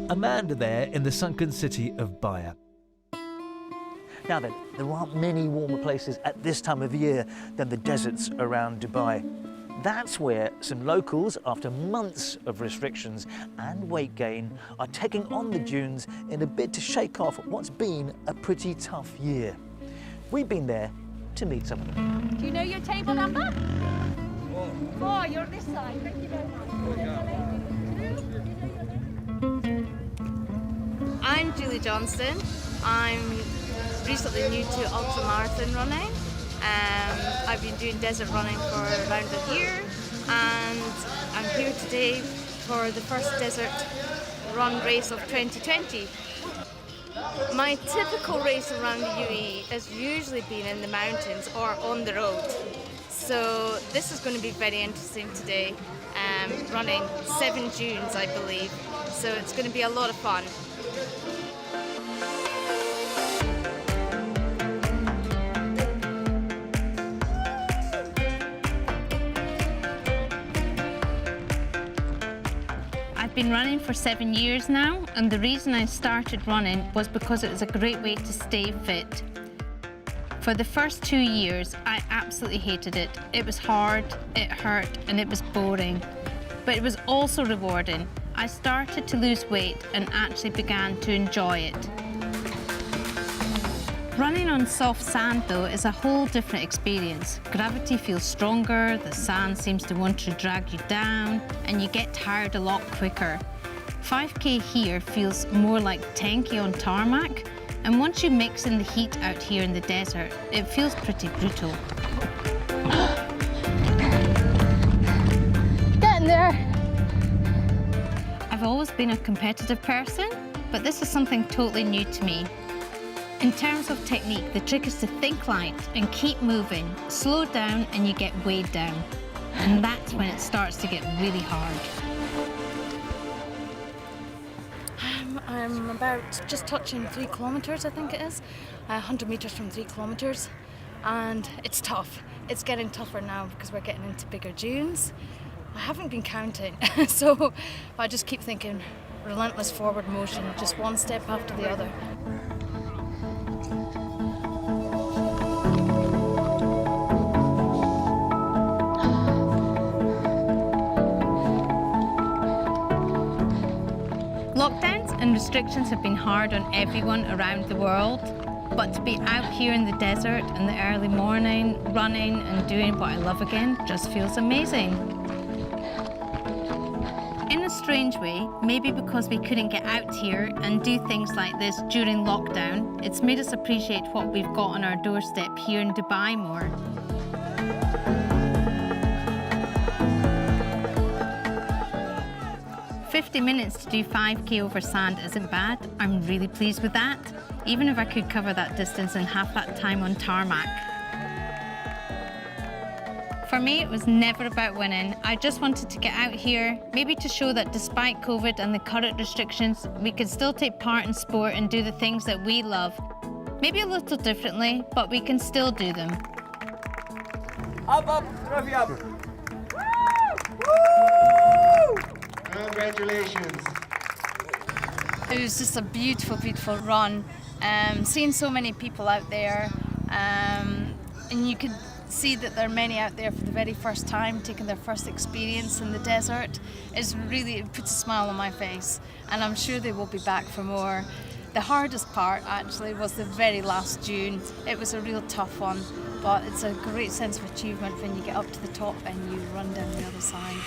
Amanda there in the sunken city of Baia. Now then, there aren't many warmer places at this time of year than the deserts around Dubai. That's where some locals, after months of restrictions and weight gain, are taking on the dunes in a bid to shake off what's been a pretty tough year. We've been there to meet some of them. Do you know your table number? 4, you're this side. Thank you very much. I'm Julie Johnston. I'm recently new to ultramarathon running. I've been doing desert running for around a year, and I'm here today for the first desert run race of 2020. My typical race around the UAE has usually been in the mountains or on the road. So this is going to be very interesting today, running 7 dunes, I believe. So it's going to be a lot of fun. I've been running for 7 years now, and the reason I started running was because it was a great way to stay fit. For the first 2 years, I absolutely hated it. It was hard, it hurt, and it was boring. But it was also rewarding. I started to lose weight and actually began to enjoy it. Running on soft sand, though, is a whole different experience. Gravity feels stronger, the sand seems to want to drag you down, and you get tired a lot quicker. 5K here feels more like 10K on tarmac, and once you mix in the heat out here in the desert, it feels pretty brutal. Get in there. I've always been a competitive person, but this is something totally new to me. In terms of technique, the trick is to think light and keep moving. Slow down and you get weighed down. And that's when it starts to get really hard. I'm about just touching 3 kilometres, I think it is. 100 metres from 3 kilometres. And it's tough. It's getting tougher now because we're getting into bigger dunes. I haven't been counting, so I just keep thinking relentless forward motion, just one step after the other. Lockdowns and restrictions have been hard on everyone around the world, but to be out here in the desert in the early morning, running and doing what I love again just feels amazing. In a strange way, maybe because we couldn't get out here and do things like this during lockdown, it's made us appreciate what we've got on our doorstep here in Dubai more. "50 minutes to do 5K over sand isn't bad. I'm really pleased with that, even if I could cover that distance in half that time on tarmac." For me, it was never about winning. I just wanted to get out here, maybe to show that despite COVID and the current restrictions, we could still take part in sport and do the things that we love. Maybe a little differently, but we can still do them. Up, trophy up. Woo! Congratulations. It was just a beautiful, beautiful run. Seeing so many people out there, and you could see that there are many out there for the very first time, taking their first experience in the desert. It puts a smile on my face, and I'm sure they will be back for more. The hardest part actually was the very last dune. It was a real tough one, but it's a great sense of achievement when you get up to the top and you run down the other side.